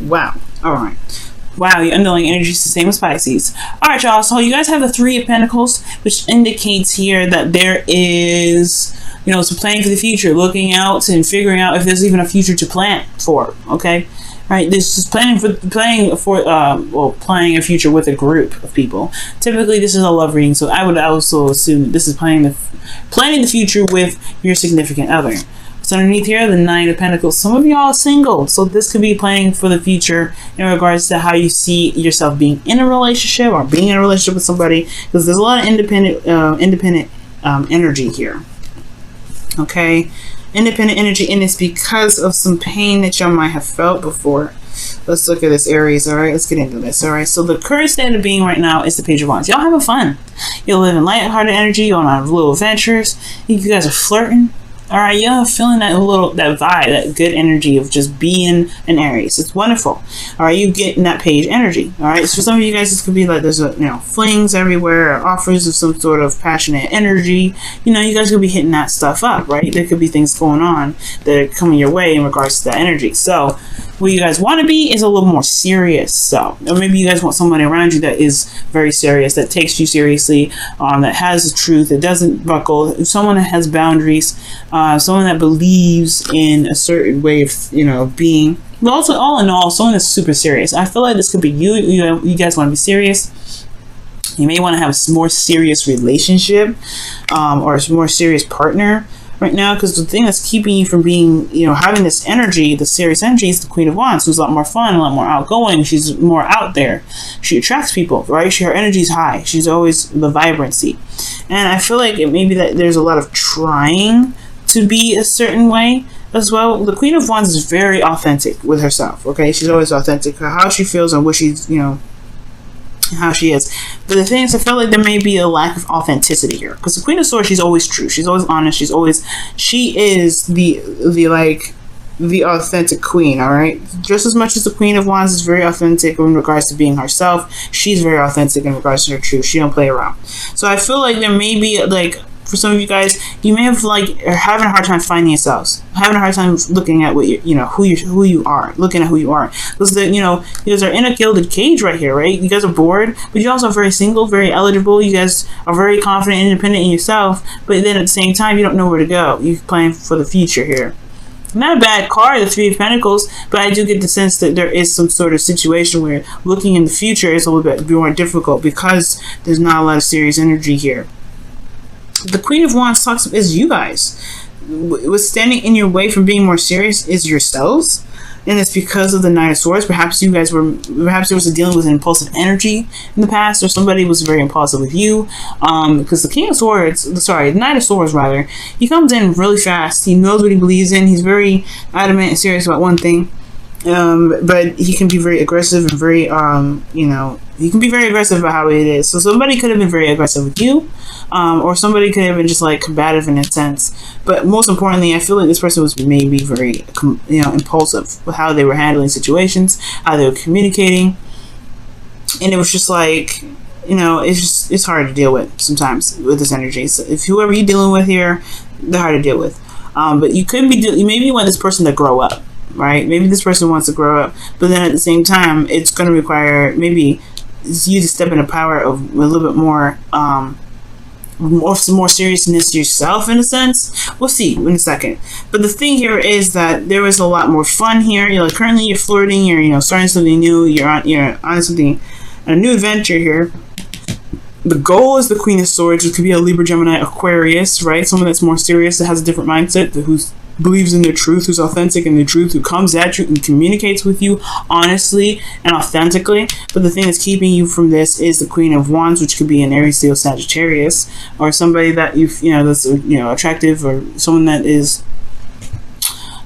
Wow. All right. Wow, your underlying energy is the same as Pisces. All right, y'all. So you guys have the Three of Pentacles, which indicates here that there is, some planning for the future, looking out and figuring out if there's even a future to plan for. Okay, right. This is planning a future with a group of people. Typically, this is a love reading, so I would also assume that this is planning the future with your significant other. So underneath here, the Nine of Pentacles. Some of y'all are single, so this could be planning for the future in regards to how you see yourself being in a relationship or being in a relationship with somebody, because there's a lot of independent energy here. Okay, independent energy, and it's because of some pain that y'all might have felt before. Let's look at this, Aries. All right, let's get into this. All right, so the current state of being right now is the Page of Wands. Y'all having fun. You're living lighthearted energy. You're on little adventures. You guys are flirting. All right, you're feeling that vibe, that good energy of just being an Aries. It's wonderful. All right, you getting that page energy. All right, so for some of you guys, this could be like there's flings everywhere, or offers of some sort of passionate energy. You guys could be hitting that stuff up, right? There could be things going on that are coming your way in regards to that energy. So what you guys want to be is a little more serious. So, or maybe you guys want somebody around you that is very serious, that takes you seriously, that has the truth, that doesn't buckle, someone that has boundaries, someone that believes in a certain way of, being. But also, all in all, someone that's super serious. I feel like this could be you. You guys want to be serious. You may want to have a more serious relationship, or a more serious partner right now, because the thing that's keeping you from being, having this energy, the serious energy, is the Queen of Wands, who's a lot more fun, a lot more outgoing. She's more out there. She attracts people, right? Her energy is high. She's always the vibrancy. And I feel like it may be that there's a lot of trying to be a certain way as well. The Queen of Wands is very authentic with herself, okay? She's always authentic. How she feels and what she's, how she is. But the thing is, I feel like there may be a lack of authenticity here, because the Queen of Swords, she's always true, she's always honest, she is the authentic queen. All right, just as much as the Queen of Wands is very authentic in regards to being herself, she's very authentic in regards to her truth. She don't play around. So I feel like there may be, for some of you guys, you may have are having a hard time finding yourselves, having a hard time looking at what who you are, looking at who you are, because you guys are in a gilded cage right here, right? You guys are bored, but you also are very single, very eligible. You guys are very confident and independent in yourself, but then at the same time, you don't know where to go. You're planning for the future here. Not a bad card, the Three of Pentacles, but I do get the sense that there is some sort of situation where looking in the future is a little bit more difficult, because there's not a lot of serious energy here. The Queen of Wands is you guys. What's standing in your way from being more serious is yourselves, and it's because of the Knight of Swords. Perhaps there was a dealing with an impulsive energy in the past, or somebody was very impulsive with you. Because the the Knight of Swords rather, he comes in really fast. He knows what he believes in. He's very adamant and serious about one thing. But he can be very aggressive and very, he can be very aggressive about how it is. So somebody could have been very aggressive with you, or somebody could have been just combative in a sense. But most importantly, I feel like this person was maybe very, impulsive with how they were handling situations, how they were communicating, and it was just it's hard to deal with sometimes with this energy. So if whoever you're dealing with here, they're hard to deal with. But you maybe want this person to grow up. Right? Maybe this person wants to grow up, but then at the same time, it's going to require maybe you to step into power of a little bit more, some more seriousness yourself in a sense. We'll see in a second. But the thing here is that there is a lot more fun here. Currently you're flirting. You're starting something new. You're on something, a new adventure here. The goal is the Queen of Swords, which could be a Libra, Gemini, Aquarius, right? Someone that's more serious, that has a different mindset, who believes in their truth, who's authentic in their truth, who comes at you and communicates with you honestly and authentically. But the thing that's keeping you from this is the Queen of Wands, which could be an Aries, Leo, Sagittarius, or somebody that that's attractive, or someone that is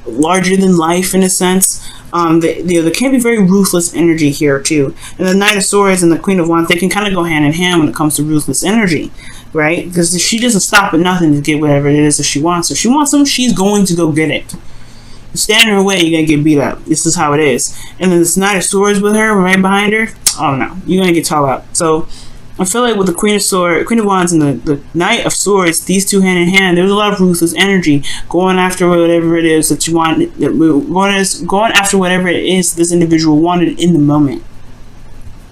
larger than life in a sense. There can be very ruthless energy here too. And the Knight of Swords and the Queen of Wands, they can kind of go hand in hand when it comes to ruthless energy, right? Because she doesn't stop at nothing to get whatever it is that she wants. If she wants something, she's going to go get it. You stand in her way, you're going to get beat up. This is how it is. And then this Knight of Swords with her, right behind her, oh no, you're going to get tall out. So I feel like with the Queen of Wands and the Knight of Swords, these two hand in hand, there's a lot of ruthless energy going after whatever it is that you want, going after whatever it is this individual wanted in the moment.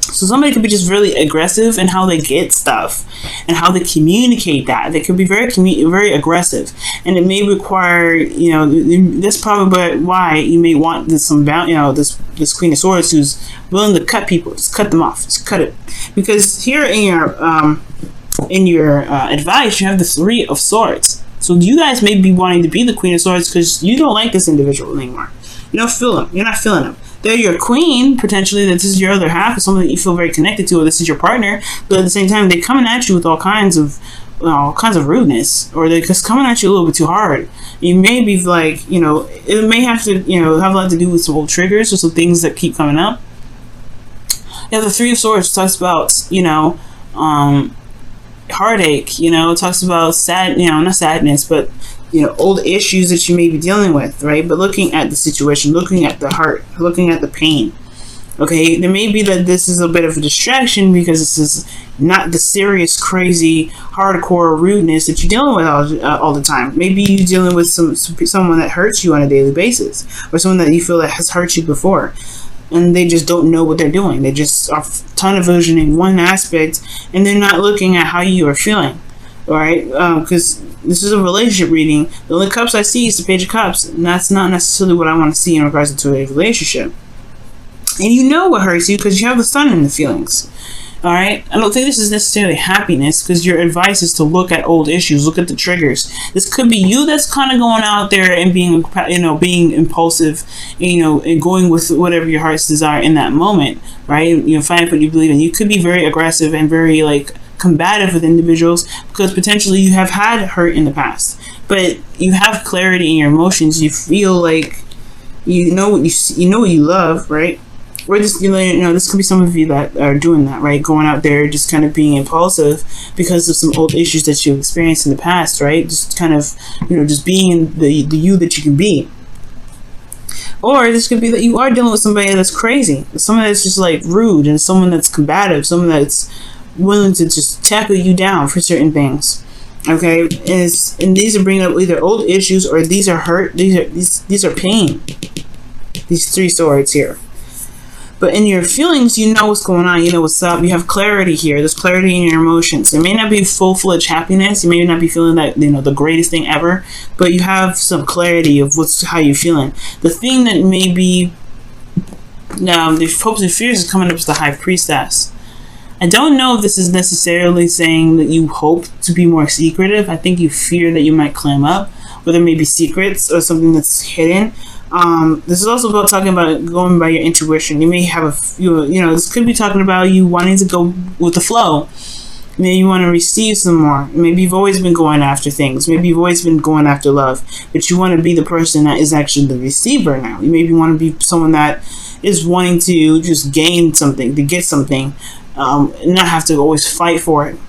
So somebody could be just really aggressive in how they get stuff and how they communicate that. They could be very aggressive, and it may require, you know, that's probably why you may want this Queen of Swords who's willing to cut people, just cut them off, just cut it. Because here in your advice, you have the Three of Swords. So you guys may be wanting to be the Queen of Swords because you don't like this individual anymore. You don't feel them. You're not feeling them. They're your queen, potentially, that this is your other half, or someone that you feel very connected to, or this is your partner, but at the same time, they're coming at you with all kinds of rudeness, or they're just coming at you a little bit too hard. You may be like, you know, it may have to, you know, have a lot to do with some old triggers or some things that keep coming up. Yeah, the Three of Swords talks about, you know, heartache, you know, it talks about not sadness, but, you know, old issues that you may be dealing with, right? But looking at the situation, looking at the heart, looking at the pain. Okay, there may be that this is a bit of a distraction because this is not the serious, crazy, hardcore rudeness that you're dealing with all the time. Maybe you're dealing with someone that hurts you on a daily basis, or someone that you feel that has hurt you before, and they just don't know what they're doing. They just are tunnel visioning one aspect, and they're not looking at how you are feeling. All right, because this is a relationship reading. The only cups I see is the Page of Cups, and that's not necessarily what I want to see in regards to a relationship. And you know what hurts you because you have the Sun in the feelings. All right, I don't think this is necessarily happiness, because your advice is to look at old issues, look at the triggers. This could be you that's kind of going out there and being, you know, being impulsive, you know, and going with whatever your heart's desire in that moment, right? You know, find what you believe in. You could be very aggressive and very like combative with individuals because potentially you have had hurt in the past, but you have clarity in your emotions. You feel like you know what you love, right? Or just, you know, this could be some of you that are doing that, right? Going out there, just kind of being impulsive because of some old issues that you've experienced in the past, right? Just kind of, you know, just being the you that you can be. Or this could be that you are dealing with somebody that's crazy, someone that's just like rude, and someone that's combative, someone that's willing to just tackle you down for certain things. Okay, and these are bringing up either old issues, or these are hurt. These are pain. These Three Swords here. But in your feelings, you know what's going on. You know what's up. You have clarity here. There's clarity in your emotions. It may not be full-fledged happiness. You may not be feeling that, you know, the greatest thing ever, but you have some clarity of how you're feeling. The thing that may be the hopes and fears is coming up as the High Priestess. I don't know if this is necessarily saying that you hope to be more secretive. I think you fear that you might clam up, or there may be secrets or something that's hidden. This is also about talking about going by your intuition. You may have you know, this could be talking about you wanting to go with the flow. Maybe you want to receive some more. Maybe you've always been going after things. Maybe you've always been going after love, but you want to be the person that is actually the receiver now. You maybe want to be someone that is wanting to just gain something, to get something, and not have to always fight for it.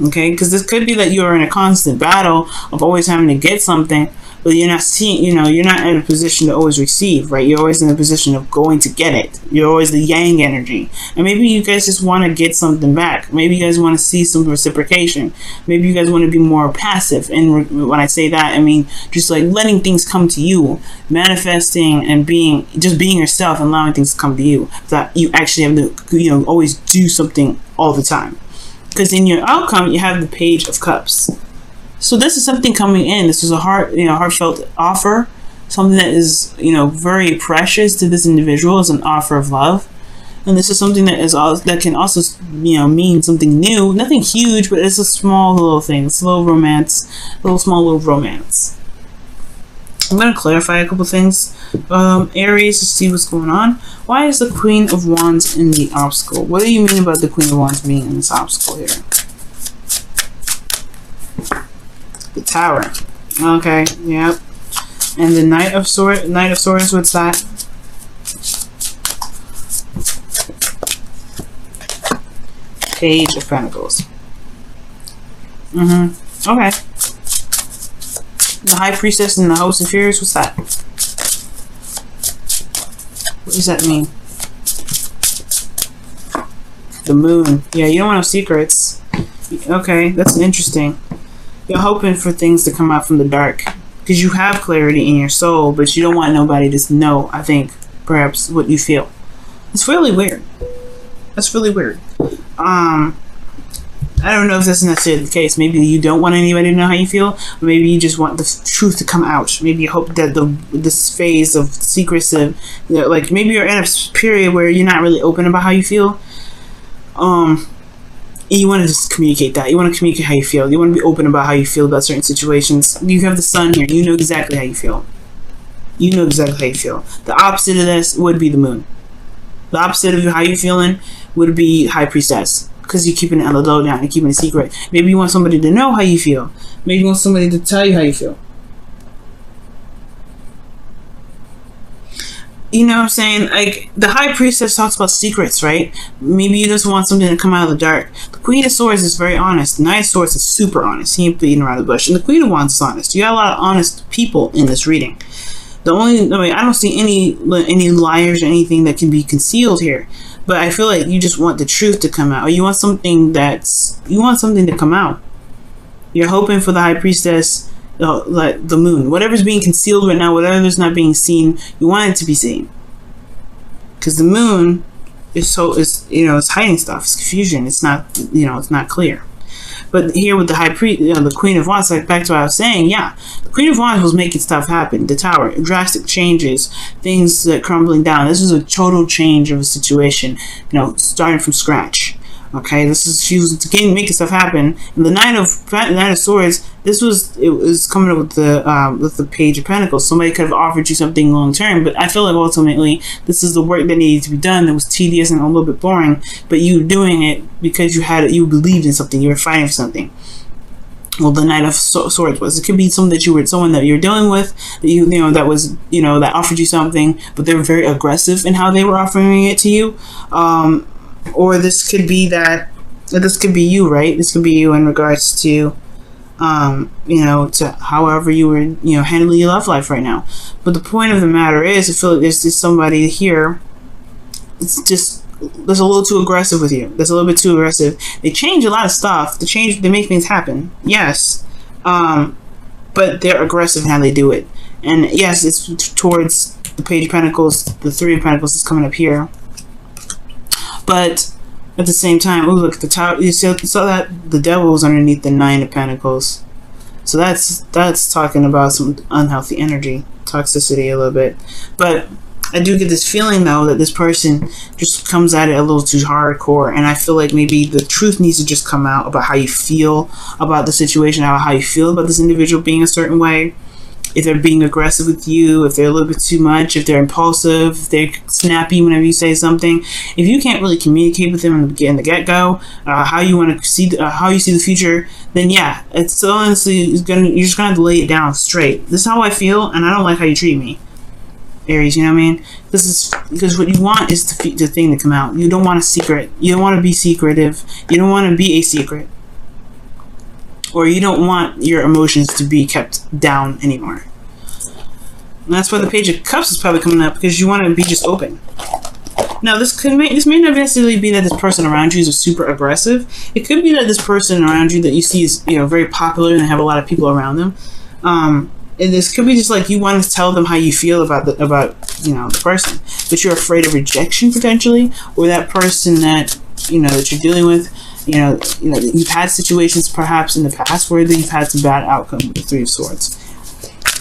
Okay, because this could be that you're in a constant battle of always having to get something, but you're not seeing, you know, you're not in a position to always receive, right? You're always in a position of going to get it. You're always the yang energy. And maybe you guys just want to get something back. Maybe you guys want to see some reciprocation. Maybe you guys want to be more passive. And when I say that, I mean just like letting things come to you, manifesting and being yourself and allowing things to come to you. That you actually have to, you know, always do something all the time. Because in your outcome, you have the Page of Cups. So this is something coming in. This is a heartfelt offer, something that is, you know, very precious to this individual, as an offer of love. And this is something that can also, you know, mean something new. Nothing huge, but it's a small little thing. It's a little romance, small little romance. I'm going to clarify a couple things. Aries, to see what's going on. Why is the Queen of Wands in the obstacle? What do you mean about the Queen of Wands being in this obstacle here? The Tower. Okay, yep. And the Knight of Swords, what's that? Page of Pentacles. Okay. The High Priestess and the Host of Fears, what's that? What does that mean? The moon. Yeah, you don't want no secrets. Okay, that's interesting. You're hoping for things to come out from the dark. Because you have clarity in your soul, but you don't want nobody to know, I think, perhaps, what you feel. It's really weird. That's really weird. I don't know if that's necessarily the case. Maybe you don't want anybody to know how you feel. Or maybe you just want the truth to come out. Maybe you hope that this phase of secrecy, like maybe you're in a period where you're not really open about how you feel. You want to just communicate that. You want to communicate how you feel. You want to be open about how you feel about certain situations. You have the sun here. You know exactly how you feel. You know exactly how you feel. The opposite of this would be the moon. The opposite of how you're feeling would be High Priestess. Because you're keeping it on the low down. You're keeping it secret. Maybe you want somebody to know how you feel. Maybe you want somebody to tell you how you feel. You know what I'm saying? Like, the High Priestess talks about secrets, right? Maybe you just want something to come out of the dark. The Queen of Swords is very honest. The Knight of Swords is super honest. He ain't beating around the bush. And the Queen of Wands is honest. You got a lot of honest people in this reading. I don't see any liars or anything that can be concealed here. But I feel like you just want the truth to come out. Or you want something to come out. You're hoping for the High Priestess, like the moon. Whatever's being concealed right now, whatever's not being seen, you want it to be seen. Because the moon is it's hiding stuff. It's confusion. It's not, it's not clear. But here with the the Queen of Wands, like back to what I was saying, yeah, the Queen of Wands was making stuff happen. The Tower, drastic changes, things that crumbling down. This is a total change of a situation, starting from scratch. Okay, she was making stuff happen. And the Knight of Swords, it was coming up with the Page of Pentacles. Somebody could have offered you something long term, but I feel like ultimately this is the work that needed to be done. That was tedious and a little bit boring, but you were doing it because you believed in something. You were fighting for something. Well, the Knight of Swords was. It could be someone that you're dealing with that offered you something, but they were very aggressive in how they were offering it to you. Or this could be you, right? This could be you in regards to, to however you were, handling your love life right now. But the point of the matter is, I feel like there's just somebody here. It's just that's a little too aggressive with you. That's a little bit too aggressive. They change a lot of stuff. They make things happen. Yes, but they're aggressive in how they do it. And yes, it's towards the Page of Pentacles. The Three of Pentacles is coming up here. But at the same time, look at the Tower. You saw that the Devil was underneath the Nine of Pentacles. So that's talking about some unhealthy energy, toxicity a little bit. But I do get this feeling though that this person just comes at it a little too hardcore, and I feel like maybe the truth needs to just come out about how you feel about the situation, how you feel about this individual being a certain way. If they're being aggressive with you, if they're a little bit too much, if they're impulsive, if they're snappy whenever you say something. If you can't really communicate with them in the get-go, how you see the future, then yeah, it's honestly you're just gonna have to lay it down straight. This is how I feel, and I don't like how you treat me, Aries. You know what I mean? Because what you want is the thing to come out. You don't want a secret. You don't want to be secretive. You don't want to be a secret. Or you don't want your emotions to be kept down anymore. And that's why the Page of Cups is probably coming up, because you want to be just open. Now, this may not necessarily be that this person around you is super aggressive. It could be that this person around you that you see is very popular and have a lot of people around them. And this could be just like you want to tell them how you feel about the person, but you're afraid of rejection potentially, or that person that that you're dealing with. You've had situations perhaps in the past where you've had some bad outcome with the Three of Swords.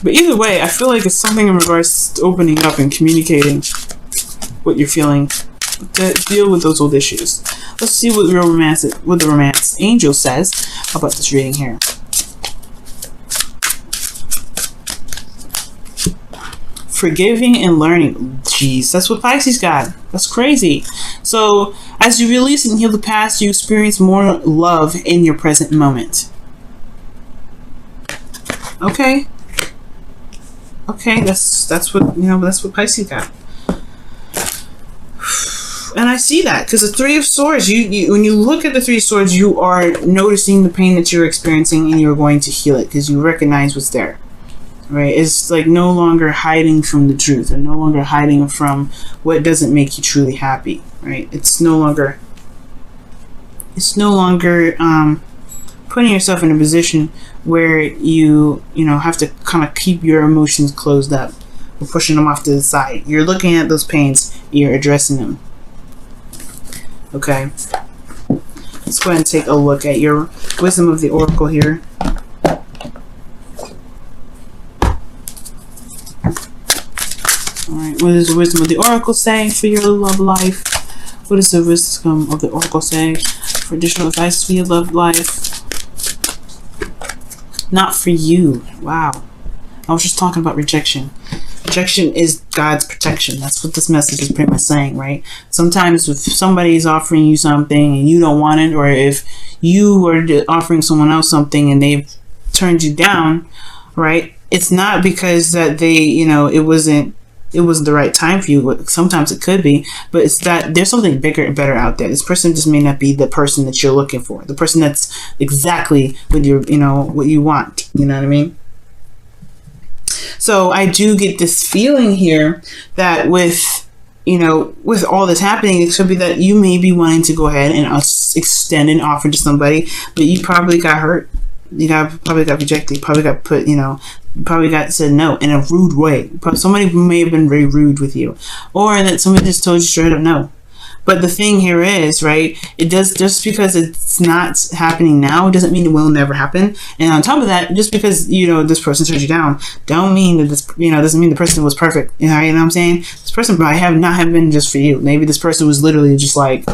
But either way, I feel like it's something in regards to opening up and communicating what you're feeling to deal with those old issues. Let's see what the romance angel says about this reading here. Forgiving and learning. Jeez, that's what Pisces got. That's crazy. So, as you release and heal the past, you experience more love in your present moment. Okay. Okay, that's what Pisces got. And I see that, because the Three of Swords, when you look at the Three of Swords, you are noticing the pain that you're experiencing, and you're going to heal it because you recognize what's there. Right? It's like no longer hiding from the truth, or no longer hiding from what doesn't make you truly happy. Right? It's no longer It's no longer putting yourself in a position where you know, have to kind of keep your emotions closed up or pushing them off to the side. You're looking at those pains, you're addressing them. Okay. Let's go ahead and take a look at your wisdom of the oracle here. Alright, what does the wisdom of the oracle say for your love life? What does the wisdom of the oracle say for additional advice for your love life? Not for you. Wow. I was just talking about rejection. Rejection is God's protection. That's what this message is pretty much saying, right? Sometimes if somebody's offering you something and you don't want it, or if you are offering someone else something and they've turned you down, right? It's not because that they, you know, it wasn't the right time for you. Sometimes it could be, but it's that there's something bigger and better out there. This person just may not be the person that you're looking for, the person that's exactly what you're, you know, what you want. You know what I mean? So I do get this feeling here that with, you know, with all this happening, it could be that you may be wanting to go ahead and extend an offer to somebody, but you probably got hurt. You probably got rejected. You probably got put, you know, probably got said no in a rude way. Somebody may have been very rude with you, or that somebody just told you straight up no. But the thing here is, right, it does, just because it's not happening now doesn't mean it will never happen. And on top of that, just because, you know, this person turned you down, don't mean that this, you know, doesn't mean the person was perfect. You know what I'm saying? This person might not have been just for you. Maybe this person was literally just like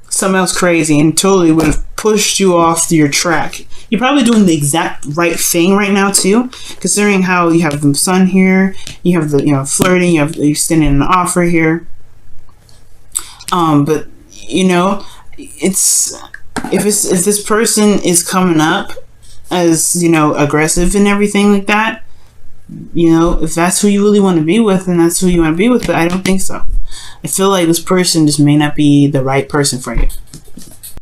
something else crazy and totally would have pushed you off your track. You're probably doing the exact right thing right now too, considering how you have the sun here, you have the, you know, flirting, you have the extending an offer here. But you know, if this person is coming up as, you know, aggressive and everything like that, you know, if that's who you really want to be with, then that's who you want to be with. But I don't think so. I feel like this person just may not be the right person for you.